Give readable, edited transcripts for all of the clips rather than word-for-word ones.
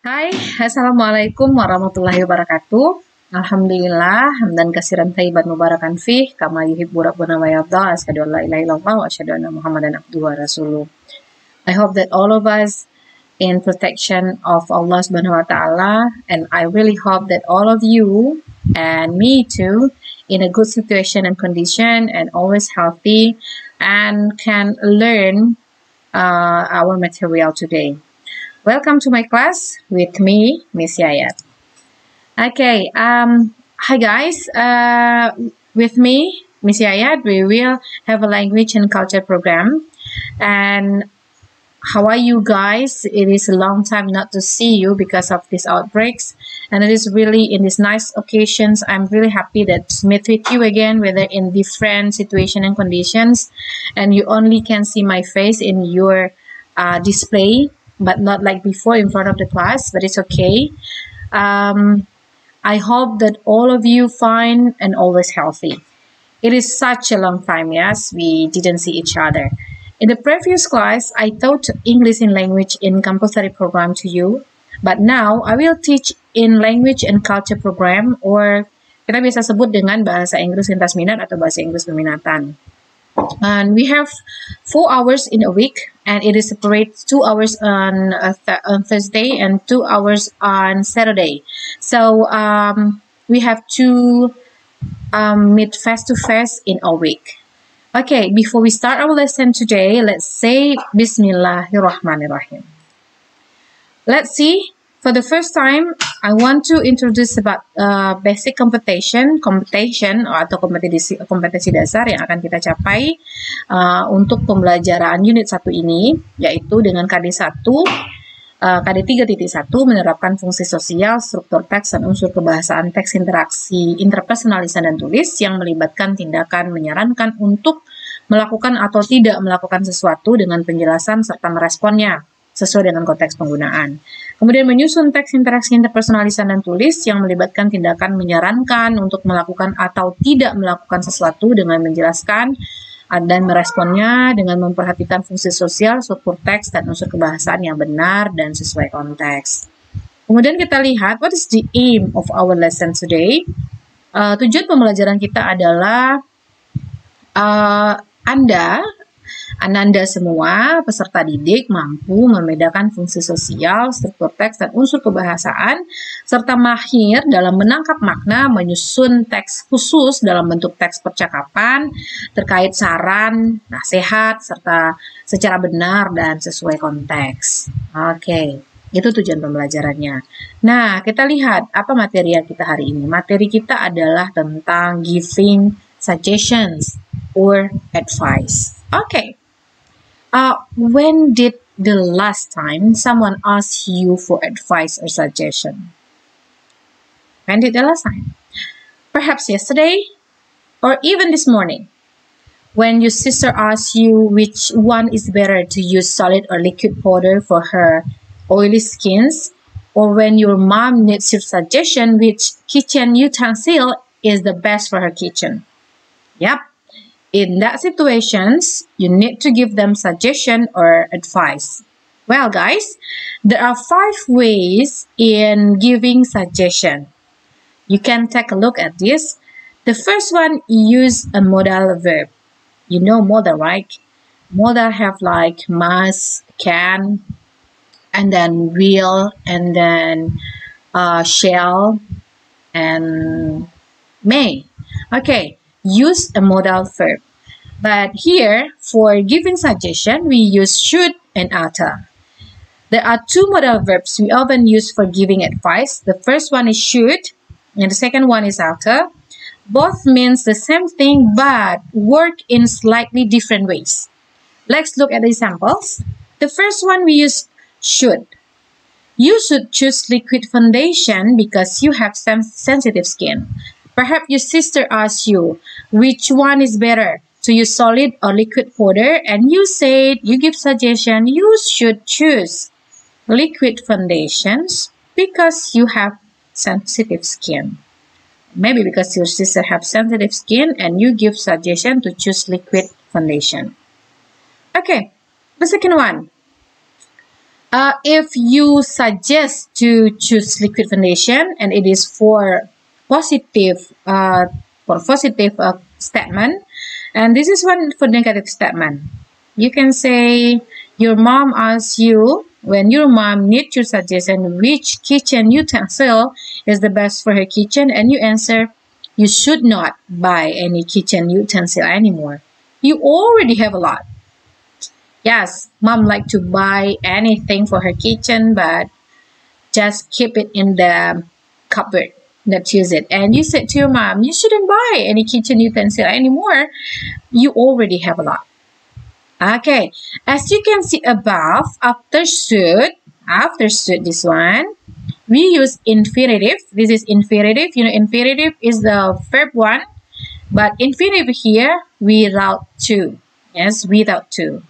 Hai, Assalamualaikum warahmatullahi wabarakatuh. Alhamdulillah, hamdan kasiran thayyiban mubarakan fih, kama yuhibbu rabbuna wa yarda, asyhadu an la ilaha illallah wa asyhadu anna Muhammadan abduhu wa rasuluh. I hope that all of us in protection of Allah Subhanahu wa taala, and I really hope that all of you and me too in a good situation and condition and always healthy and can learn our material today. Welcome to my class with me, Miss Yayat. Okay, hi guys. With me, Miss Yayat, we will have a language and culture program. And how are you guys? It is a long time not to see you because of these outbreaks. And it is really in these nice occasions, I'm really happy that to meet with you again, whether in different situation and conditions. And you only can see my face in your display, but not like before in front of the class, but it's okay. I hope that all of you fine and always healthy. It is such a long time, yes, we didn't see each other. In the previous class, I taught English in language in compulsory program to you, but now I will teach in language and culture program, or kita bisa sebut dengan bahasa Inggris lintas minat atau bahasa Inggris peminatan. And we have 4 hours in a week, and it is separate 2 hours on Thursday and 2 hours on Saturday. So we have to meet face to face in a week. Okay, before we start our lesson today, let's say Bismillahirrahmanirrahim. Let's see. For the first time, I want to introduce about basic competition atau kompetensi dasar yang akan kita capai untuk pembelajaran unit 1 ini, yaitu dengan KD1, KD 3.1 menerapkan fungsi sosial, struktur teks, dan unsur kebahasaan teks interaksi interpersonal lisan dan tulis yang melibatkan tindakan menyarankan untuk melakukan atau tidak melakukan sesuatu dengan penjelasan serta meresponnya sesuai dengan konteks penggunaan. Kemudian menyusun teks interaksi interpersonal lisan dan tulis yang melibatkan tindakan menyarankan untuk melakukan atau tidak melakukan sesuatu dengan menjelaskan dan meresponnya dengan memperhatikan fungsi sosial, struktur teks, dan unsur kebahasaan yang benar dan sesuai konteks. Kemudian kita lihat what is the aim of our lesson today. Tujuan pembelajaran kita adalah Anda semua peserta didik mampu membedakan fungsi sosial, struktur teks, dan unsur kebahasaan, serta mahir dalam menangkap makna, menyusun teks khusus dalam bentuk teks percakapan terkait saran, nasihat, serta secara benar dan sesuai konteks. Oke, itu tujuan pembelajarannya. Nah, kita lihat apa materi yang kita hari ini. Materi kita adalah tentang giving suggestions or advice. Okay. When did the last time someone asked you for advice or suggestion? When did the last time? Perhaps yesterday or even this morning. When your sister asked you which one is better to use solid or liquid powder for her oily skins, or when your mom needs your suggestion which kitchen utensil is the best for her kitchen. Yep. In that situations, you need to give them suggestion or advice. Well, guys, there are 5 ways in giving suggestion. You can take a look at this. The first one, use a modal verb. You know modal, right? Modal have like must, can, and then will, and then shall, and may. Okay. Use a modal verb. But here, for giving suggestion, we use should and oughta. There are 2 modal verbs we often use for giving advice. The first one is should, and the second one is oughta. Both means the same thing, but work in slightly different ways. Let's look at the examples. The first one we use should. You should choose liquid foundation because you have sensitive skin. Perhaps your sister asks you, which one is better, to use solid or liquid powder? And you said, you give suggestion, you should choose liquid foundations because you have sensitive skin. Maybe because your sister have sensitive skin and you give suggestion to choose liquid foundation. Okay, the second one. If you suggest to choose liquid foundation and it is for positive statement, and this is one for negative statement. You can say your mom asks you, when your mom needs your suggestion which kitchen utensil is the best for her kitchen, and you answer, you should not buy any kitchen utensil anymore. You already have a lot. Yes, mom like to buy anything for her kitchen, but just keep it in the cupboard, not use it. And you said to your mom, you shouldn't buy any kitchen utensil anymore. You already have a lot. Okay, as you can see above, after should, this one, we use infinitive. This is infinitive. You know, infinitive is the verb one, but infinitive here without to. Yes, without to.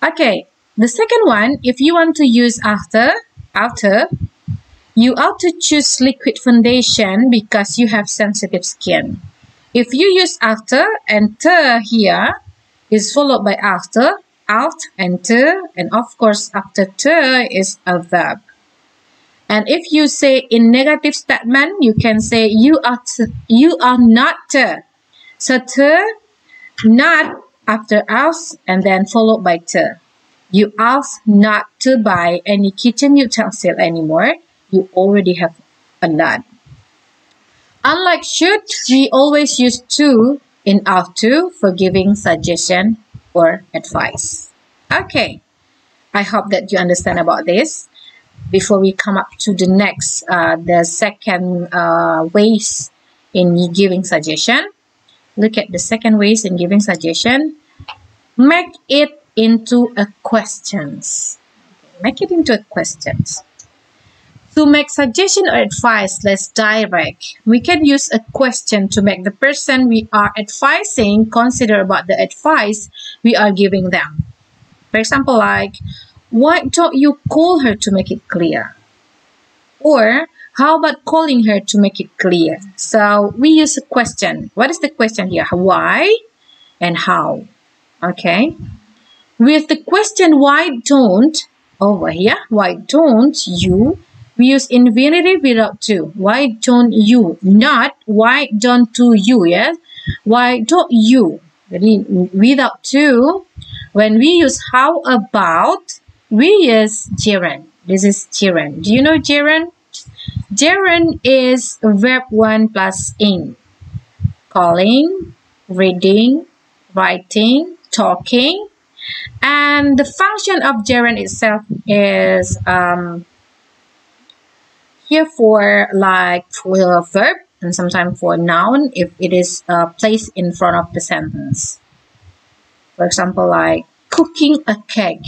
Okay, the second one, if you want to use after, you ought to choose liquid foundation because you have sensitive skin. If you use after and to here is followed by after, out and to, and of course after to is a verb. And if you say in negative statement, you can say you are not to. So to, not after us and then followed by to. You ask not to buy any kitchen utensil anymore. You already have a lot. Unlike should, we always use to in ought to for giving suggestion or advice. Okay, I hope that you understand about this. Before we come up to the next, the second ways in giving suggestion. Look at the second ways in giving suggestion. Make it into a questions. Make it into a questions. To make suggestion or advice less direct, we can use a question to make the person we are advising consider about the advice we are giving them. For example, like, why don't you call her to make it clear? Or, how about calling her to make it clear? So, we use a question. What is the question here? Why and how? Okay. With the question, why don't, over here, why don't you, we use infinitive without to. Why don't you? Not, why don't you, yes? Why don't you? Without to. When we use how about, we use gerund. This is gerund. Do you know gerund? Gerund is verb 1 plus ing. Calling, reading, writing, talking. And the function of gerund itself is here for like for a verb and sometimes for noun if it is placed in front of the sentence. For example, like cooking a cake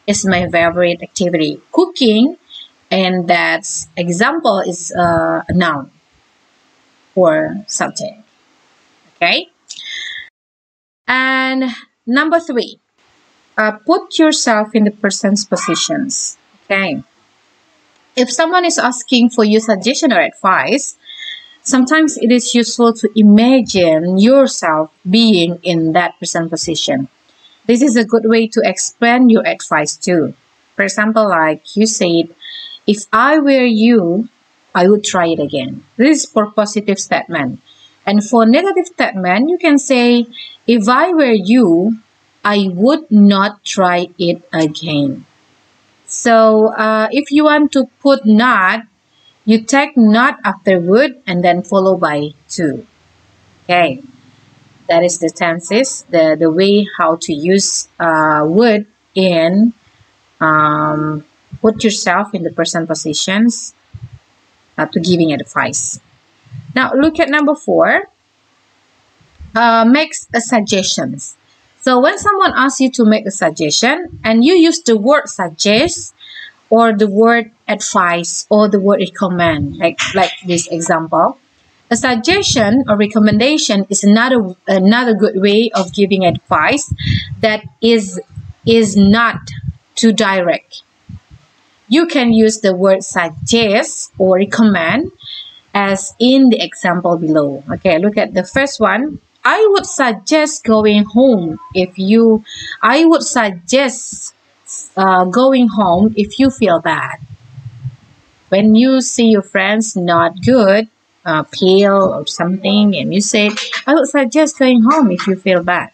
is my favorite activity. Cooking, and that example is a noun or subject. Okay. And number 3, put yourself in the person's positions. Okay. If someone is asking for your suggestion or advice, sometimes it is useful to imagine yourself being in that person's position. This is a good way to explain your advice too. For example, like you said, if I were you, I would try it again. This is for positive statement. And for negative statement, you can say, if I were you, I would not try it again. So, if you want to put not, you take not after would and then follow by to. Okay, that is the tenses, the way how to use would in put yourself in the person positions to giving advice. Now, look at number 4. Makes a suggestions. So when someone asks you to make a suggestion and you use the word suggest or the word advice or the word recommend, like this example, a suggestion or recommendation is another good way of giving advice that is not too direct. You can use the word suggest or recommend as in the example below. Okay, look at the first one. I would suggest going home if you, I would suggest going home if you feel bad. When you see your friends not good, pale or something, and you say, I would suggest going home if you feel bad.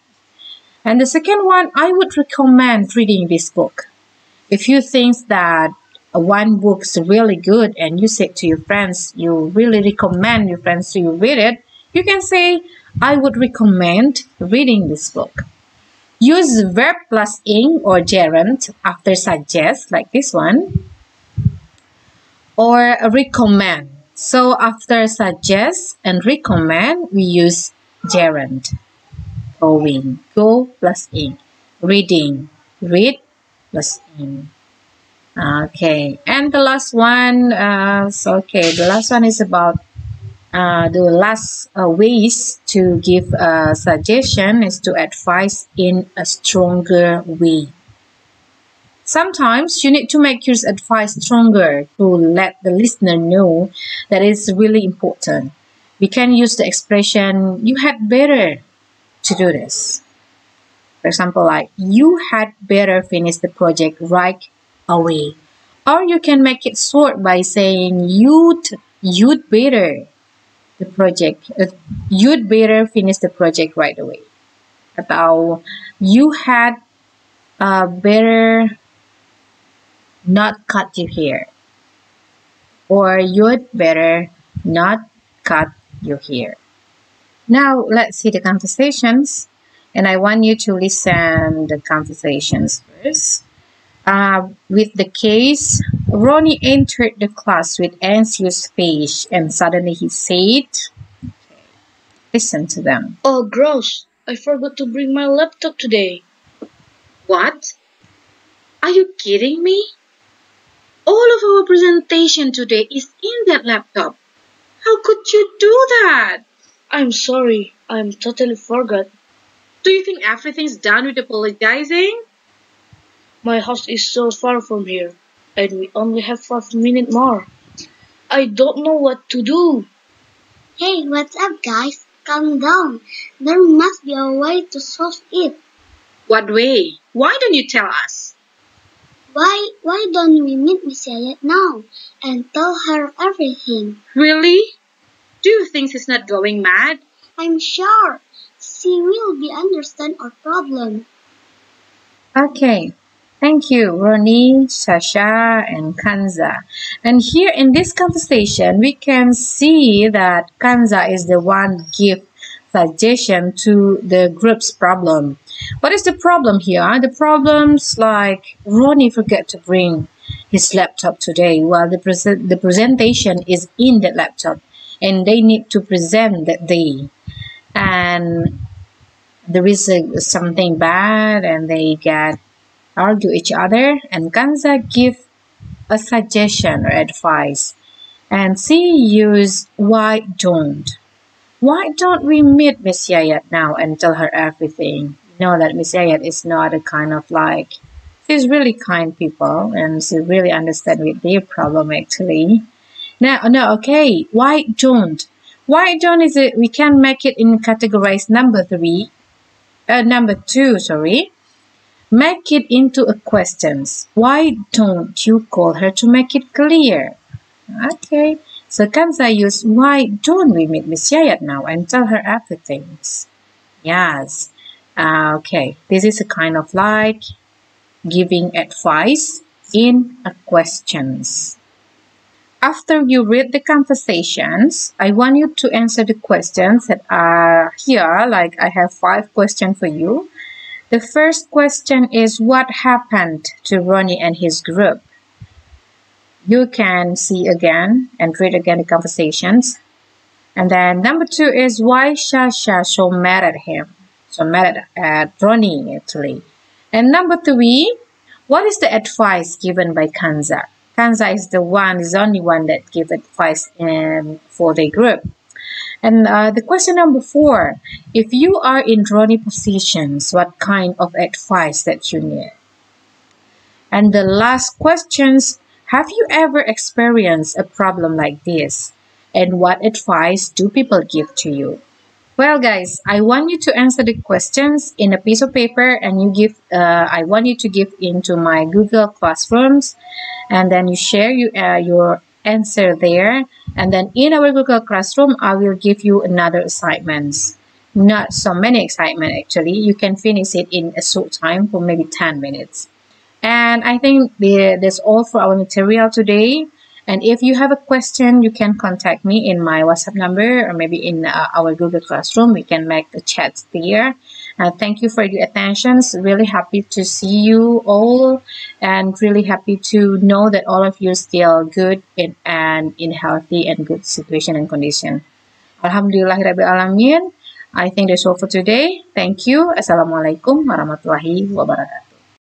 And the second one, I would recommend reading this book. If you think that one book's really good and you say to your friends, you really recommend your friends to read it, you can say, I would recommend reading this book. Use verb plus ing or gerund after suggest, like this one, or recommend. So after suggest and recommend, we use gerund. Going, go plus ing. Reading, read plus ing. Okay, and the last one, the last one is about the last ways to give a suggestion is to advise in a stronger way. Sometimes you need to make your advice stronger to let the listener know that it's really important. We can use the expression, you had better to do this. For example, like, you had better finish the project right away. Or you can make it short by saying, you'd better finish the project right away. Atau, you had better not cut your hair. Or you'd better not cut your hair. Now, let's see the conversations. And I want you to listen the conversations first. With the case, Ronnie entered the class with anxious face and suddenly he said, listen to them. Oh, gross. I forgot to bring my laptop today. What? Are you kidding me? All of our presentation today is in that laptop. How could you do that? I'm sorry. I'm totally forgot. Do you think everything's done with apologizing? My house is so far from here, and we only have 5 minutes more. I don't know what to do. Hey, what's up, guys? Calm down. There must be a way to solve it. What way? Why don't you tell us? Why don't we meet Miss Yayat now and tell her everything? Really? Do you think she's not going mad? I'm sure she will be understand our problem. Okay. Thank you, Ronnie, Sasha, and Kanza. And here in this conversation, we can see that Kanza is the one give suggestion to the group's problem. What is the problem here? The problem's like Ronnie forgot to bring his laptop today while the presentation is in the laptop and they need to present that day. And there is something bad and they get argue each other, and Kanza give a suggestion or advice, and she used why don't we meet Miss Yayat now and tell her everything. You know that Miss Yayat is not a kind of like, she's really kind people and she really understand with their problem actually. Okay, why don't is it, we can make it in categorized number 2, Make it into a questions. Why don't you call her to make it clear? Okay. So Kanza use why don't we meet Miss Yayat now and tell her everything? Yes. Okay. This is a kind of like giving advice in a questions. After you read the conversations, I want you to answer the questions that are here. Like I have 5 questions for you. The first question is, what happened to Ronnie and his group? You can see again and read again the conversations. And then number 2 is, why Sasha so mad at him? So mad at Ronnie actually. And number 3, what is the advice given by Kanza? Kanza is the only one that gave advice for the group. And the question number 4, if you are in Ronnie positions, what kind of advice that you need? And the last questions, have you ever experienced a problem like this? And what advice do people give to you? Well, guys, I want you to answer the questions in a piece of paper, and you give. I want you to give into my Google Classrooms, and then you share your answer there. And then in our Google Classroom, I will give you another assignments. Not so many assignment actually. You can finish it in a short time for maybe 10 minutes. And I think that's all for our material today. And if you have a question, you can contact me in my WhatsApp number or maybe in our Google Classroom. We can make a chat there. Thank you for your attention. Really happy to see you all, and really happy to know that all of you are still good and in healthy and good situation and condition. Alhamdulillahirabbil alamin. I think that's all for today. Thank you. Assalamualaikum warahmatullahi wabarakatuh.